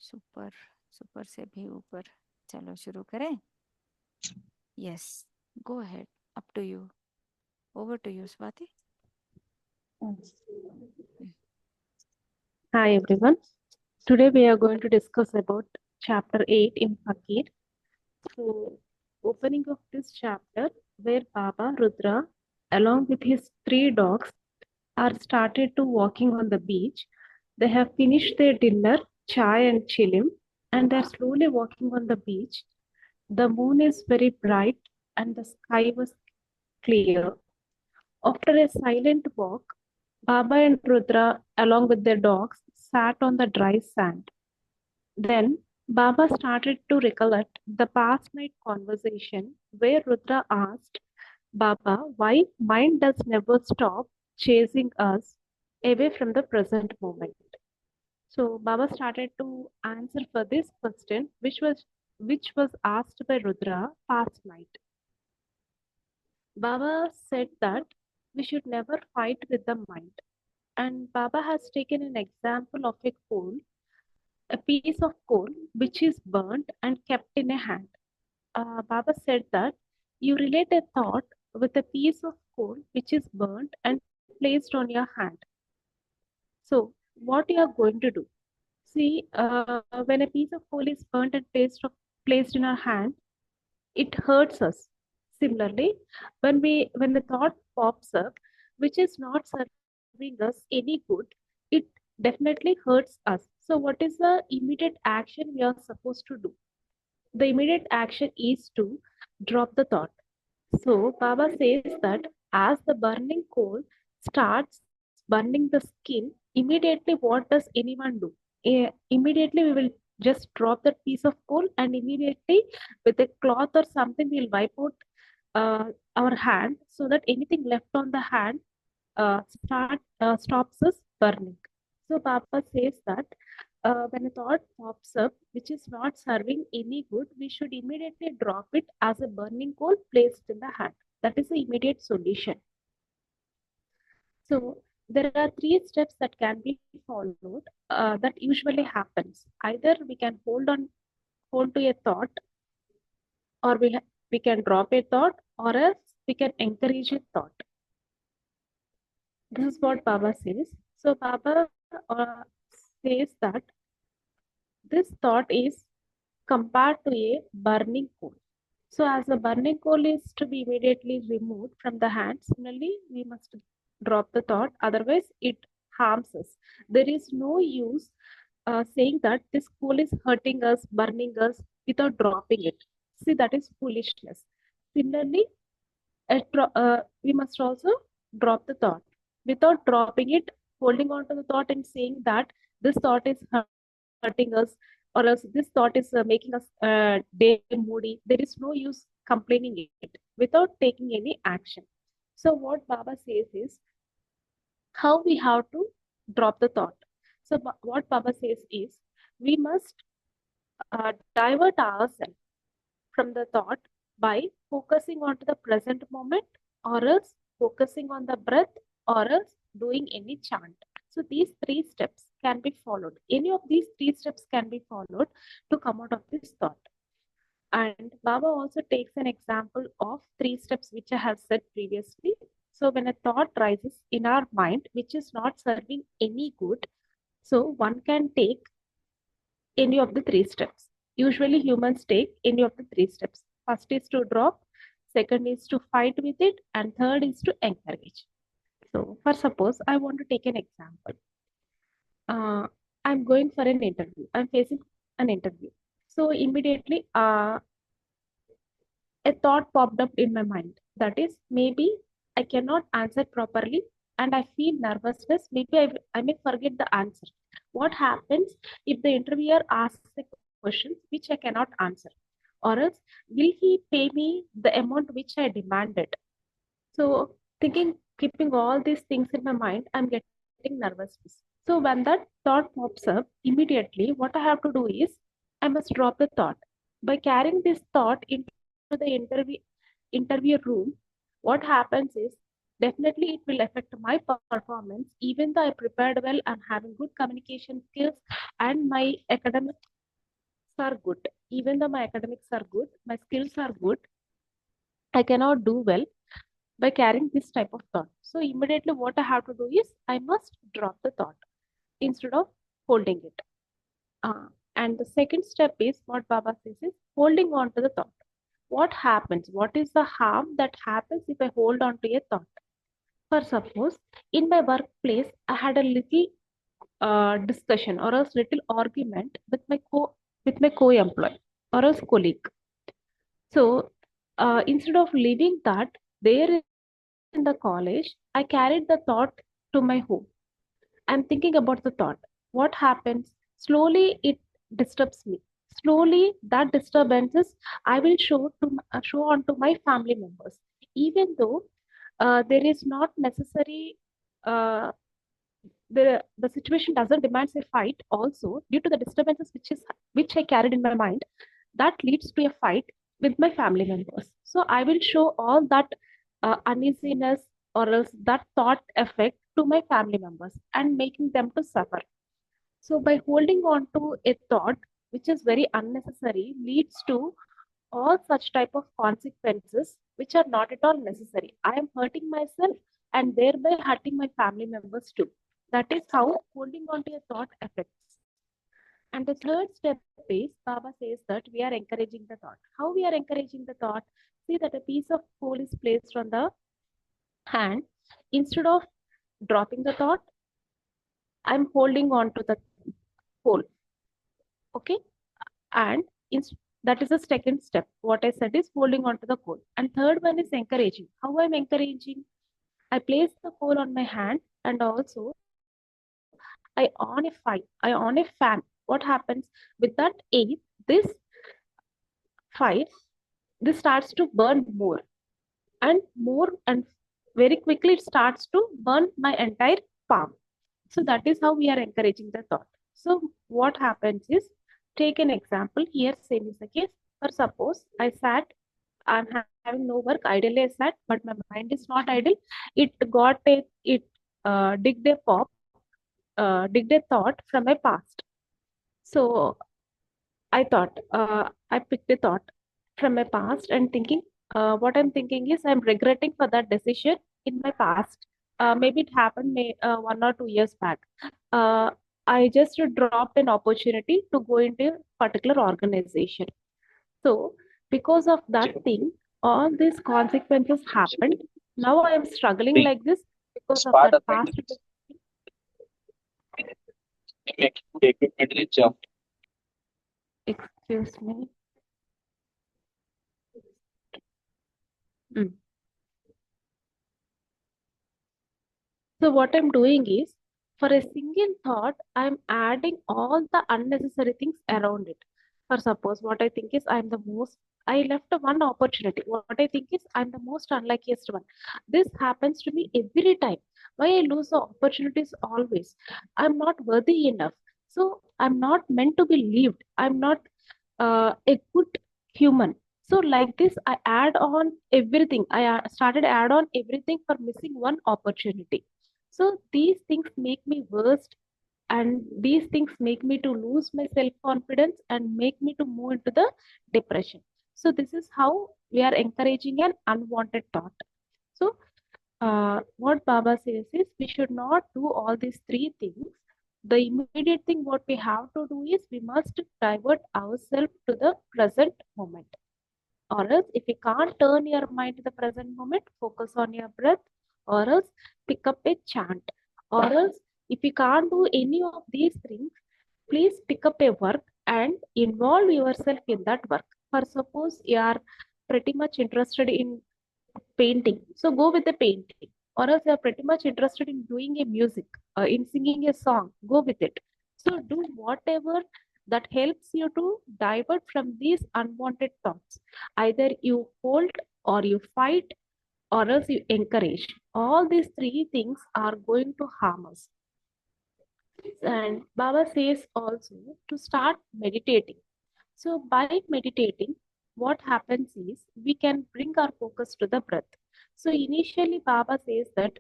Super super से भी ऊपर. चलो शुरू करें. Yes, go ahead. Up to you. Over to you, Swati. Hi everyone. Today we are going to discuss about chapter 8 in Fakir. So, opening of this chapter where Baba Rudra along with his 3 dogs are started to walking on the beach. They have finished their dinner, chai and chilim, and they are slowly walking on the beach. The moon is very bright and the sky was clear. After a silent walk, Baba and Rudra, along with their dogs, sat on the dry sand. Then Baba started to recollect the past night conversation where Rudra asked Baba why mind does never stop chasing us away from the present moment. So Baba started to answer for this question, which was asked by Rudra past night. Baba said that we should never fight with the mind. And Baba has taken an example of a piece of coal which is burnt and kept in a hand. Baba said that you relate a thought with a piece of coal which is burnt and placed on your hand. So, what you are going to do? See, when a piece of coal is burnt and placed in our hand, it hurts us. Similarly, when the thought pops up, which is not serving us any good, it definitely hurts us. So, what is the immediate action we are supposed to do? The immediate action is to drop the thought. So, Baba says that as the burning coal starts burning the skin, immediately what does anyone do? Immediately we will just drop that piece of coal and immediately with a cloth or something we'll wipe out our hand so that anything left on the hand stops us burning. So Baba says that when a thought pops up which is not serving any good, we should immediately drop it as a burning coal placed in the hand. That is the immediate solution. So there are 3 steps that can be followed that usually happens. Either we can hold to a thought, or we can drop a thought, or else we can encourage a thought. This is what Baba says. So Baba says that this thought is compared to a burning coal. So as the burning coal is to be immediately removed from the hand, similarly we must drop the thought, otherwise it harms us. There is no use saying that this coal is hurting us, burning us without dropping it. See, that is foolishness. Similarly, we must also drop the thought. Without dropping it, holding on to the thought and saying that this thought is hurting us, or else this thought is making us day moody. There is no use complaining it without taking any action. So what Baba says is how we have to drop the thought. So what Baba says is we must divert ourselves from the thought by focusing on to the present moment, or else focusing on the breath, or else doing any chant. So these 3 steps can be followed. Any of these 3 steps can be followed to come out of this thought. And Baba also takes an example of 3 steps which I have said previously. So when a thought rises in our mind which is not serving any good, so one can take any of the 3 steps. Usually humans take any of the 3 steps. First is to drop, second is to fight with it, and third is to encourage. So for suppose I want to take an example. I'm going for an interview. I'm facing an interview. So immediately a thought popped up in my mind. That is, maybe I cannot answer properly and I feel nervousness. Maybe I may forget the answer. What happens if the interviewer asks a question which I cannot answer? Or else, will he pay me the amount which I demanded? So, keeping all these things in my mind, I'm getting nervousness. So, when that thought pops up, immediately what I have to do is I must drop the thought. By carrying this thought into the interview room, what happens is definitely it will affect my performance, even though I prepared well and having good communication skills and my academic are good. Even though my academics are good, my skills are good, I cannot do well by carrying this type of thought. So immediately what I have to do is I must drop the thought instead of holding it. And the second step is what Baba says is holding on to the thought. What happens? What is the harm that happens if I hold on to a thought? For suppose in my workplace, I had a little discussion or a little argument with my co-employee or a colleague. So instead of leaving that there in the college, I carried the thought to my home. I'm thinking about the thought. What happens? Slowly it disturbs me. Slowly that disturbances I will show on to my family members. Even though there is not necessary uh, the situation doesn't demand a fight also due to the disturbances which I carried in my mind that leads to a fight with my family members. So I will show all that uneasiness or else that thought effect to my family members and making them to suffer. So by holding on to a thought which is very unnecessary leads to all such type of consequences which are not at all necessary. I am hurting myself and thereby hurting my family members too. That is how holding on to a thought affects. And the third step is Baba says that we are encouraging the thought. How we are encouraging the thought? See that a piece of coal is placed on the hand. Instead of dropping the thought, I'm holding on to the coal. Okay. And that is the second step. What I said is holding on to the coal. And third one is encouraging. How I'm encouraging? I place the coal on my hand and also I on a fire. I on a fan. What happens with that air? This fire, this starts to burn more and very quickly it starts to burn my entire palm. So that is how we are encouraging the thought. So what happens is, take an example here, same is the case. For suppose I sat, I'm having no work, ideally I sat, but my mind is not idle. It digged a thought from my past. So I picked a thought from my past and thinking, what I'm thinking is I'm regretting for that decision in my past. Maybe it happened 1 or 2 years back. Uh, I just dropped an opportunity to go into a particular organization. So because of that thing, all these consequences happened. Now I am struggling like this because of that past. Excuse me. Mm. So what I'm doing is, for a single thought, I'm adding all the unnecessary things around it. For suppose what I think is I left one opportunity. What I think is I'm the most unluckiest one. This happens to me every time. Why I lose the opportunities always? I'm not worthy enough. So I'm not meant to be lived. I'm not a good human. So like this, I add on everything. I started add on everything for missing one opportunity. So these things make me worst, and these things make me to lose my self confidence and make me to move into the depression. So this is how we are encouraging an unwanted thought. So what Baba says is we should not do all these three things. The immediate thing what we have to do is we must divert ourselves to the present moment. Or else, if you can't turn your mind to the present moment, focus on your breath, or else pick up a chant. Or else, if you can't do any of these things, please pick up a work and involve yourself in that work. For suppose you are pretty much interested in painting, so go with the painting. Or else you're pretty much interested in doing a music, in singing a song, go with it. So do whatever that helps you to divert from these unwanted thoughts. Either you hold or you fight or else you encourage. All these three things are going to harm us. And Baba says also to start meditating. So by meditating, what happens is we can bring our focus to the breath. So initially, Baba says that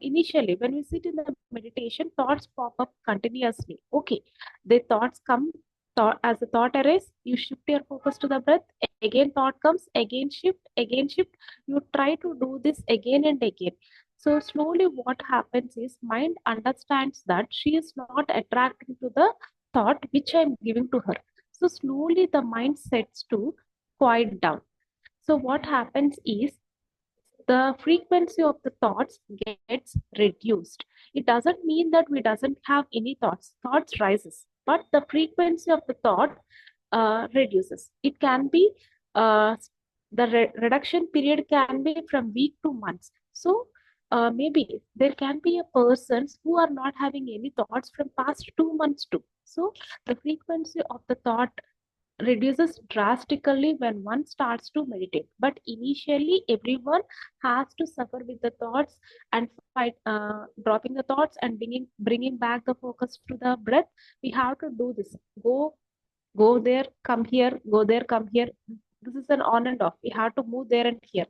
initially when we sit in the meditation, thoughts pop up continuously. Okay, the thoughts come thought, as the thought arises, you shift your focus to the breath. Again, thought comes, again shift, again shift. You try to do this again and again. So slowly, what happens is mind understands that she is not attracting to the thought which I am giving to her. So slowly, the mind sets to quiet down. So what happens is the frequency of the thoughts gets reduced. It doesn't mean that we doesn't have any thoughts. Thoughts rises, but the frequency of the thought reduces. It can be the reduction period can be from week to months. So maybe there can be a persons who are not having any thoughts from past 2 months too. So the frequency of the thought reduces drastically when one starts to meditate. But initially, everyone has to suffer with the thoughts and fight, dropping the thoughts and bringing back the focus to the breath. We have to do this. Go there, come here, go there, come here. This is an on and off. We have to move there and here.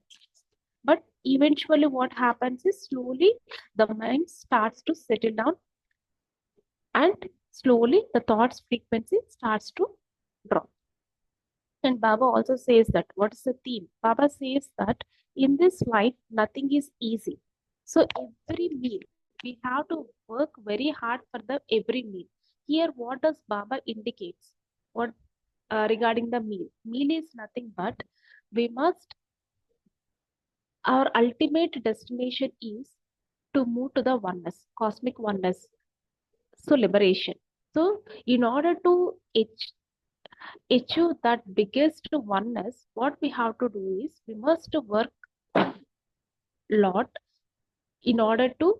But eventually, what happens is slowly the mind starts to settle down, and slowly the thoughts frequency starts to drop. And Baba also says that what is the theme? Baba says that in this life, nothing is easy. So every meal, we have to work very hard for the every meal. Here, what does Baba indicates? What regarding the meal? Meal is nothing but we must. Our ultimate destination is to move to the oneness, cosmic oneness. So liberation. So in order to achieve that biggest oneness, what we have to do is we must work lot in order to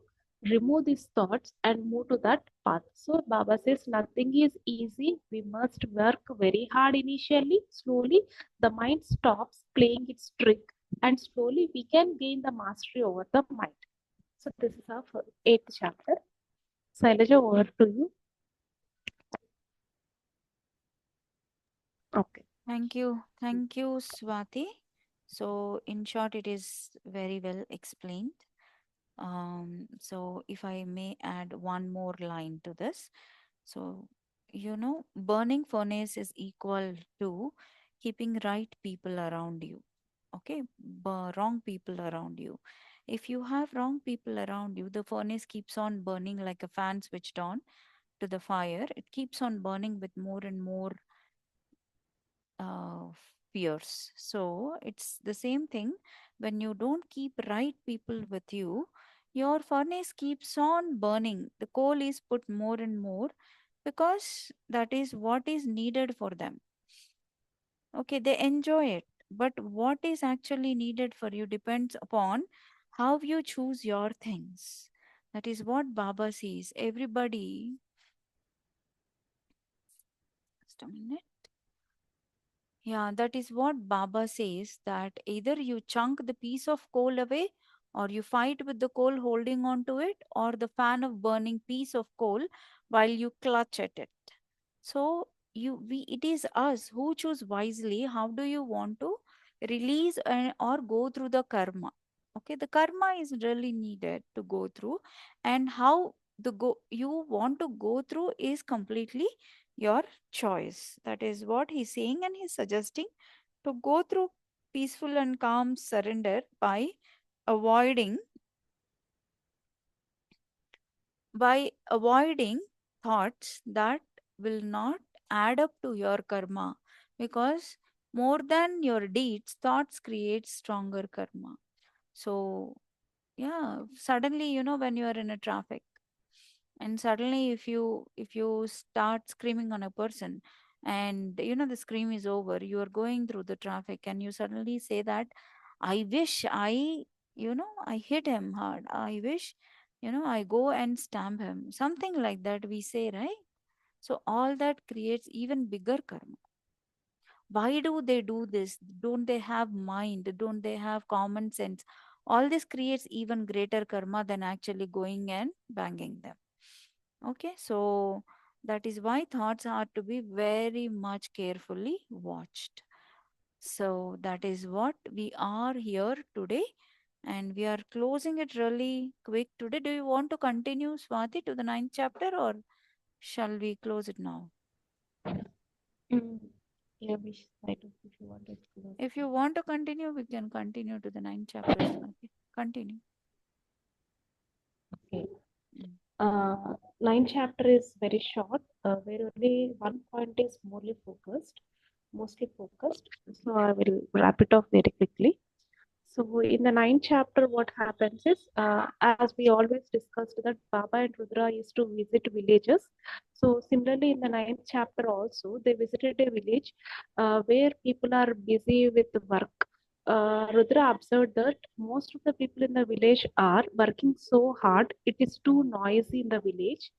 remove these thoughts and move to that path. So Baba says nothing is easy. We must work very hard initially. Slowly, the mind stops playing its trick, and slowly we can gain the mastery over the mind. So this is our eighth chapter. Sailaja, over to you. Okay. Thank you, Swati. So, in short, it is very well explained. So, if I may add one more line to this, so burning furnace is equal to keeping right people around you. Okay, wrong people around you. If you have wrong people around you, the furnace keeps on burning like a fan switched on to the fire. It keeps on burning with more and more uh, fears. So it's the same thing when you don't keep right people with you, your furnace keeps on burning. The coal is put more and more because that is what is needed for them. Okay, they enjoy it. But what is actually needed for you depends upon how you choose your things. That is what Baba says. Everybody, just a minute. Yeah, that is what Baba says that either you chunk the piece of coal away or you fight with the coal holding on to it or the fan of burning piece of coal while you clutch at it. So it is us who choose wisely how do you want to release or go through the karma. Okay, the karma is really needed to go through, and how the go you want to go through is completely your choice. That is what he's saying, and he's suggesting to go through peaceful and calm surrender avoiding by avoiding thoughts that will not add up to your karma, because more than your deeds, thoughts create stronger karma. So yeah, suddenly, when you are in a traffic, and suddenly if you start screaming on a person, and the scream is over, you are going through the traffic and you suddenly say that I wish I hit him hard, I wish I go and stamp him, something like that we say, right? So all that creates even bigger karma. Why do they do this? Don't they have mind? Don't they have common sense? All this creates even greater karma than actually going and banging them. Okay, so that is why thoughts are to be very much carefully watched. So that is what we are here today, and we are closing it really quick today. Do you want to continue, Swati, to the ninth chapter, or shall we close it now? Yeah, which side of if you want to explore If that? you want to continue, we can continue to the ninth chapters. Okay, continue. Okay. Mm. Ninth chapter is very short, where only one point is mostly focused. So I will wrap it off very quickly. So in the ninth chapter, what happens is, as we always discussed, that Baba and Rudra used to visit villages. So similarly, in the ninth chapter also, they visited a village where people are busy with work. Rudra observed that most of the people in the village are working so hard. It is too noisy in the village.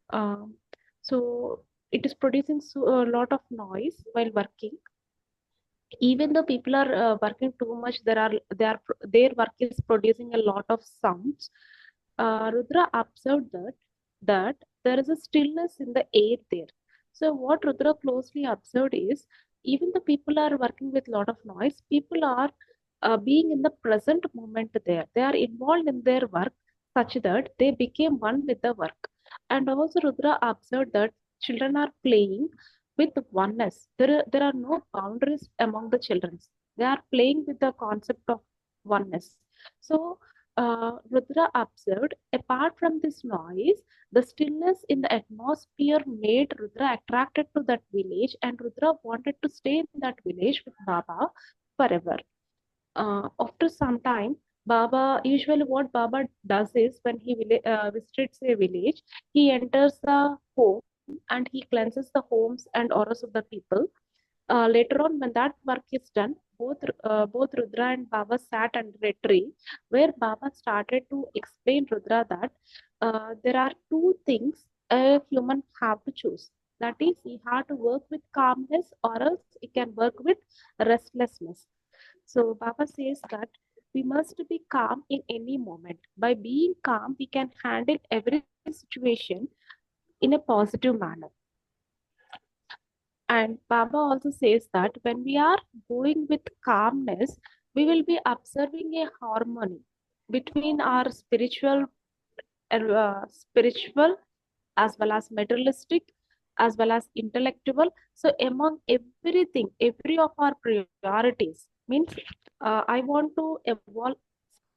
Um, so it is producing a lot of noise while working. Even though people are working too much, their work is producing a lot of sounds. Rudra observed that there is a stillness in the air there. So what Rudra closely observed is, even the people are working with a lot of noise, people are being in the present moment there. They are involved in their work such that they became one with the work. And also Rudra observed that children are playing with oneness. There are no boundaries among the children. They are playing with the concept of oneness. So, Rudra observed, apart from this noise, the stillness in the atmosphere made Rudra attracted to that village, and Rudra wanted to stay in that village with Baba forever. After some time, Baba usually what Baba does is when he visits a village, he enters the home and he cleanses the homes and auras of the people. Later on, when that work is done, both Rudra and Baba sat under a tree, where Baba started to explain Rudra that there are two things a human have to choose. That is, he had to work with calmness, or else he can work with restlessness. So Baba says that we must be calm in any moment. By being calm, we can handle every situation in a positive manner. And Baba also says that when we are going with calmness, we will be observing a harmony between our spiritual as well as materialistic as well as intellectual. So among everything, every of our priorities means I want to evolve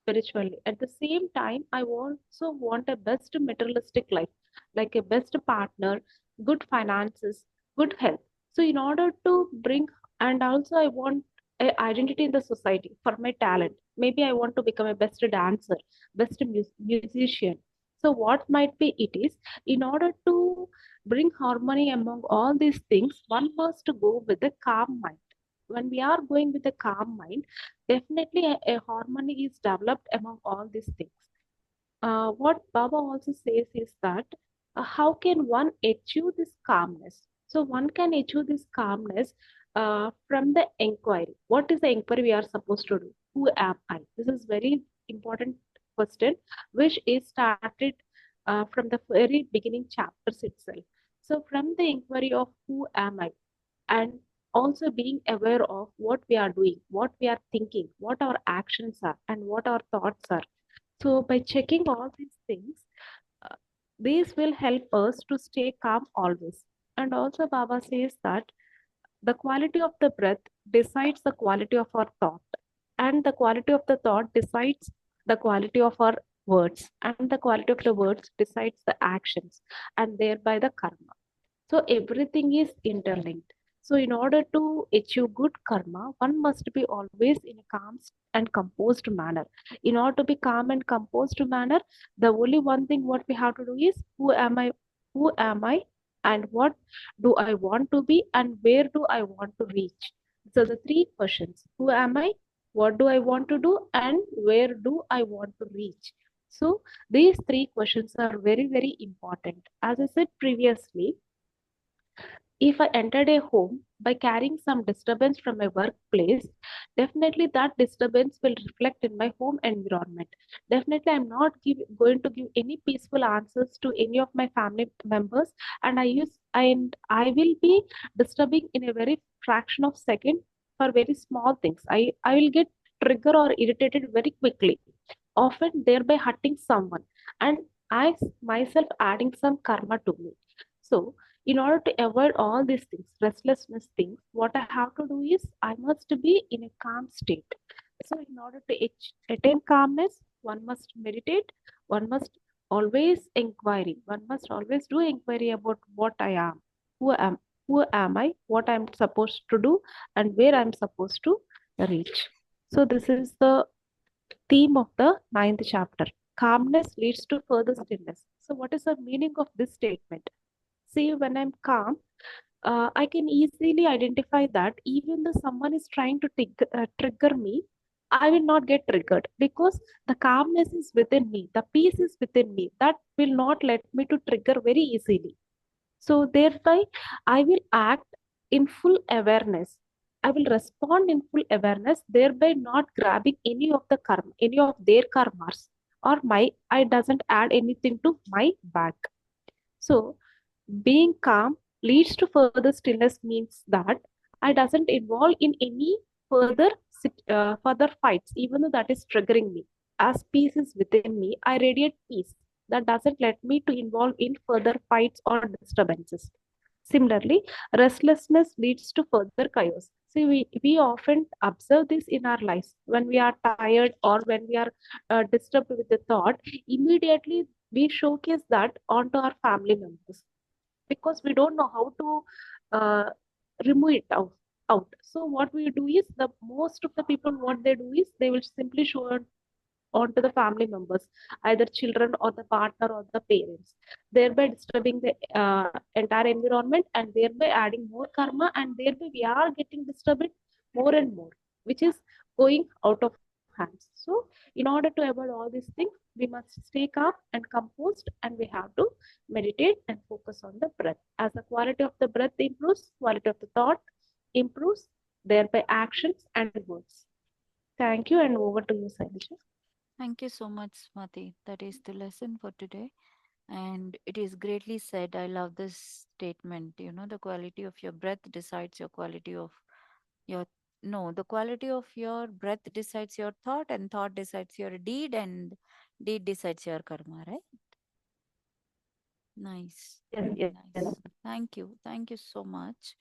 spiritually. At the same time, I also want a best materialistic life, like a best partner, good finances, good health. So in order to bring, and also I want a identity in the society for my talent. Maybe I want to become a best dancer, best musician. So what might be it is, in order to bring harmony among all these things, one must go with a calm mind. When we are going with a calm mind, definitely a harmony is developed among all these things. What Baba also says is that how can one achieve this calmness? So one can achieve this calmness from the inquiry. What is the inquiry we are supposed to do? Who am I? This is very important question, which is started from the very beginning chapters itself. So from the inquiry of who am I, and also being aware of what we are doing, what we are thinking, what our actions are, and what our thoughts are. So, by checking all these things, uh, these will help us to stay calm always. And also, Baba says that the quality of the breath decides the quality of our thought, and the quality of the thought decides the quality of our words, and the quality of the words decides the actions, and thereby the karma. So everything is interlinked. So in order to achieve good karma, one must be always in a calm and composed manner. In order to be calm and composed manner, the only one thing what we have to do is who am I, and what do I want to be, and where do I want to reach. So the three questions: who am I, what do I want to do, and where do I want to reach. So these three questions are very, very important. As I said previously, if I entered a home by carrying some disturbance from my workplace, definitely that disturbance will reflect in my home environment. Definitely, I'm not going to give any peaceful answers to any of my family members, and I will be disturbing in a very fraction of second for very small things. I will get triggered or irritated very quickly, often thereby hurting someone, and I myself adding some karma to me. So In order to avoid all these things, restlessness things, what I have to do is I must be in a calm state. So, in order to attain calmness, one must meditate, one must always inquiry, one must always do inquiry about what I am, who am, who am I, what I'm supposed to do, and where I'm supposed to reach. So, this is the theme of the ninth chapter. Calmness leads to further stillness. So, what is the meaning of this statement? See, when I'm calm, I can easily identify that even though someone is trying to trigger me, I will not get triggered because the calmness is within me, the peace is within me. That will not let me to trigger very easily. So thereby, I will act in full awareness. I will respond in full awareness, thereby not grabbing any of the karma, any of their karmas, or my I doesn't add anything to my bag. So being calm leads to further stillness means that I doesn't involve in any further fights, even though that is triggering me. As peace is within me, I radiate peace. That doesn't let me to involve in further fights or disturbances. Similarly, restlessness leads to further chaos. See, we often observe this in our lives when we are tired or when we are disturbed with the thought. Immediately, we showcase that onto our family members because we don't know how to uh, remove it out. So what we do is the most of the people what they do is they will simply show it onto the family members, either children or the partner or the parents, thereby disturbing the entire environment and thereby adding more karma, and thereby we are getting disturbed more and more, which is going out of hands. So in order to avoid all these things, we must stay calm and composed, and we have to meditate and focus on the breath. As the quality of the breath improves, quality of the thought improves, thereby actions and words. Thank you, and over to you, Sailaja. Thank you so much, Smati. That is the lesson for today. And it is greatly said. I love this statement. The quality of your breath decides your quality of your. No, the quality of your breath decides your thought, and thought decides your deed, and deed decides your karma, right? Nice. Yes, Very yes, nice. Thank you. Thank you so much.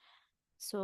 So,